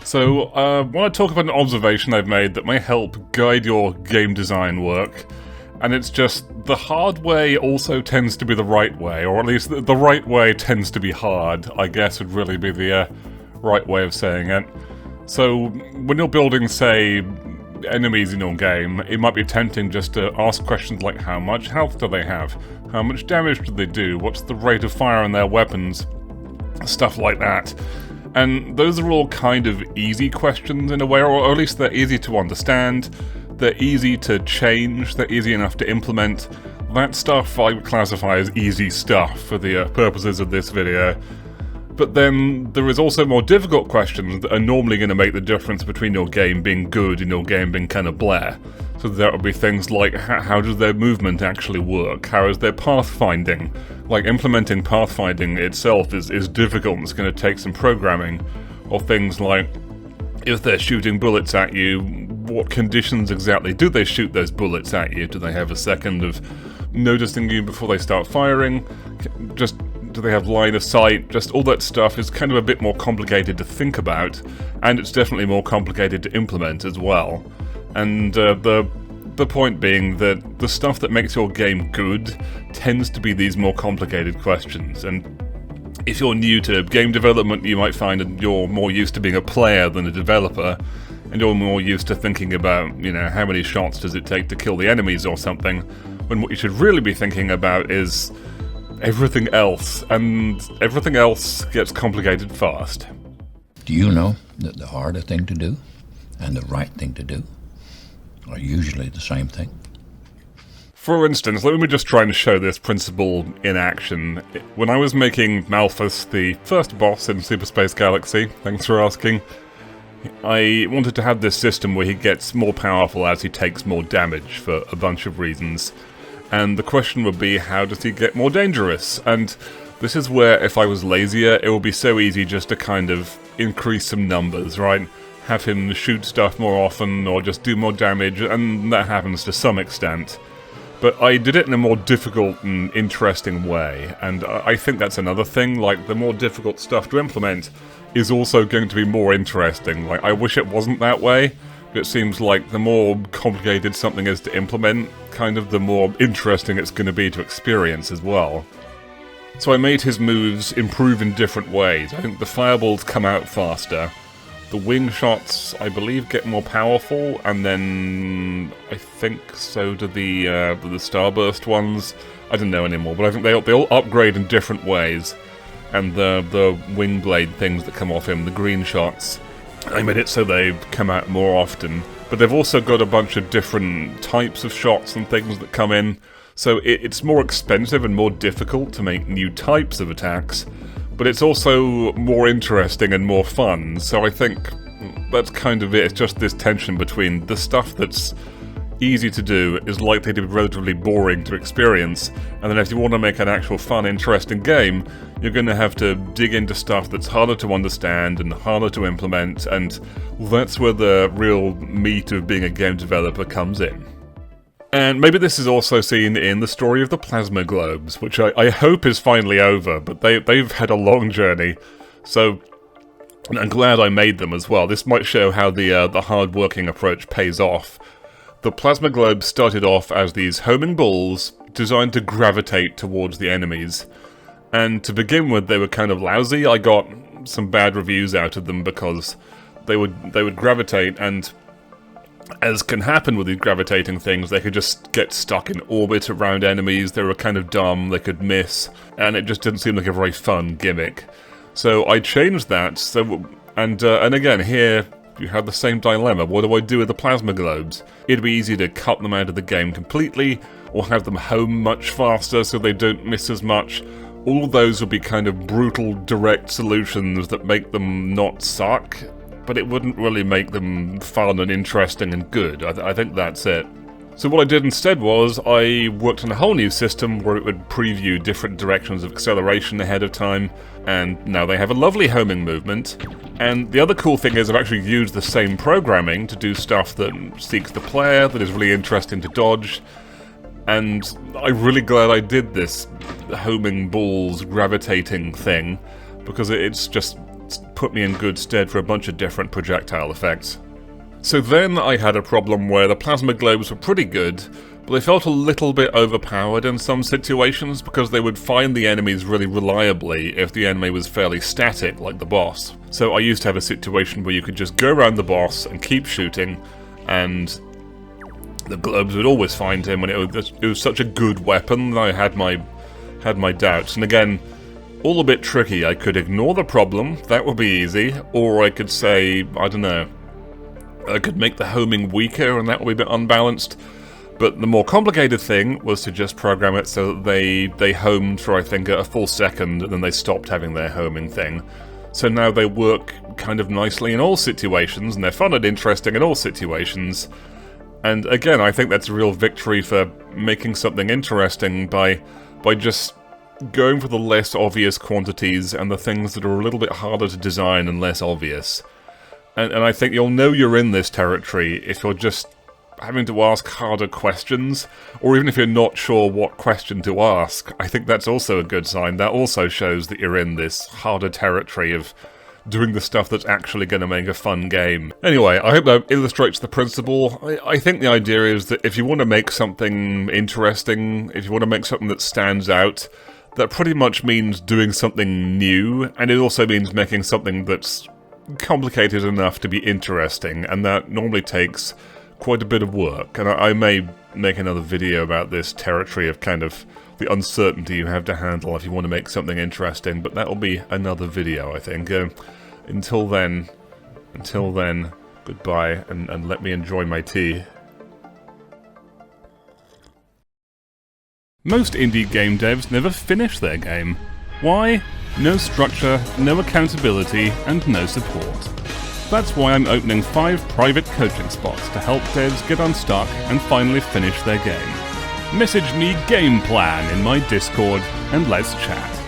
So, I want to talk about an observation I've made that may help guide your game design work, and it's just the hard way also tends to be the right way, or at least the right way tends to be hard, I guess would really be the right way of saying it. So, when you're building, say, enemies in your game, it might be tempting just to ask questions like how much health do they have? How much damage do they do? What's the rate of fire on their weapons? Stuff like that. And those are all kind of easy questions in a way, or at least they're easy to understand, they're easy to change, they're easy enough to implement. That stuff I would classify as easy stuff for the purposes of this video. But then there is also more difficult questions that are normally going to make the difference between your game being good and your game being kind of blah. So that would be things like, how does their movement actually work? How is their pathfinding? Like, implementing pathfinding itself is difficult, it's going to take some programming. Or things like, if they're shooting bullets at you, what conditions exactly do they shoot those bullets at you? Do they have a second of noticing you before they start firing? Just, do they have line of sight? Just all that stuff is kind of a bit more complicated to think about, and it's definitely more complicated to implement as well. And the point being that the stuff that makes your game good tends to be these more complicated questions. And if you're new to game development, you might find that you're more used to being a player than a developer, and you're more used to thinking about, you know, how many shots does it take to kill the enemies or something, when what you should really be thinking about is everything else, and everything else gets complicated fast. Do you know that the harder thing to do and the right thing to do are usually the same thing? For instance, let me just try and show this principle in action. When I was making Malphas, the first boss in Super Space Galaxy, thanks for asking, I wanted to have this system where he gets more powerful as he takes more damage for a bunch of reasons. And the question would be, how does he get more dangerous? And this is where, if I was lazier, it would be so easy just to kind of increase some numbers, right? Have him shoot stuff more often, or just do more damage, and that happens to some extent. But I did it in a more difficult and interesting way, and I think that's another thing, like, the more difficult stuff to implement is also going to be more interesting. Like, I wish it wasn't that way, but it seems like the more complicated something is to implement, kind of the more interesting it's going to be to experience as well. So I made his moves improve in different ways. I think the fireballs come out faster. The wing shots, I believe, get more powerful, and then I think so do the starburst ones. I don't know anymore, but I think they all upgrade in different ways. And the wing blade things that come off him, the green shots, I made it so they come out more often. But they've also got a bunch of different types of shots and things that come in, so it's more expensive and more difficult to make new types of attacks. But it's also more interesting and more fun, so I think that's kind of it. It's just this tension between the stuff that's easy to do is likely to be relatively boring to experience, and then if you want to make an actual fun, interesting game, you're going to have to dig into stuff that's harder to understand and harder to implement, and that's where the real meat of being a game developer comes in. And maybe this is also seen in the story of the plasma globes, which I hope is finally over, but they've had a long journey, so I'm glad I made them as well. This might show how the hard-working approach pays off. The plasma globes started off as these homing balls designed to gravitate towards the enemies, and to begin with they were kind of lousy. I got some bad reviews out of them because they would gravitate, and as can happen with these gravitating things, they could just get stuck in orbit around enemies. They were kind of dumb, they could miss, and it just didn't seem like a very fun gimmick. So I changed that, and again, here you have the same dilemma. What do I do with the plasma globes? It'd be easy to cut them out of the game completely, or have them home much faster so they don't miss as much. All of those would be kind of brutal, direct solutions that make them not suck, but it wouldn't really make them fun and interesting and good. I think that's it. So what I did instead was I worked on a whole new system where it would preview different directions of acceleration ahead of time, and now they have a lovely homing movement. And the other cool thing is I've actually used the same programming to do stuff that seeks the player, that is really interesting to dodge, and I'm really glad I did this homing balls gravitating thing, because it's just put me in good stead for a bunch of different projectile effects. So then I had a problem where the plasma globes were pretty good, but they felt a little bit overpowered in some situations because they would find the enemies really reliably if the enemy was fairly static, like the boss. So I used to have a situation where you could just go around the boss and keep shooting, and the globes would always find him, and it was such a good weapon that I had my doubts. And again, all a bit tricky. I could ignore the problem, that would be easy, or I could say, I don't know, I could make the homing weaker, and that would be a bit unbalanced. But the more complicated thing was to just program it so that they homed for, I think, a full second, and then they stopped having their homing thing. So now they work kind of nicely in all situations, and they're fun and interesting in all situations. And again, I think that's a real victory for making something interesting by just going for the less obvious quantities and the things that are a little bit harder to design and less obvious. And I think you'll know you're in this territory if you're just having to ask harder questions, or even if you're not sure what question to ask. I think that's also a good sign. That also shows that you're in this harder territory of doing the stuff that's actually going to make a fun game. Anyway, I hope that illustrates the principle. I think the idea is that if you want to make something interesting, if you want to make something that stands out, that pretty much means doing something new, and it also means making something that's complicated enough to be interesting, and that normally takes quite a bit of work. And I may make another video about this territory of kind of the uncertainty you have to handle if you want to make something interesting, but that will be another video, I think. Until then, goodbye, and let me enjoy my tea. Most indie game devs never finish their game. Why? No structure, no accountability, and no support. That's why I'm opening 5 private coaching spots to help devs get unstuck and finally finish their game. Message me game plan in my Discord and let's chat.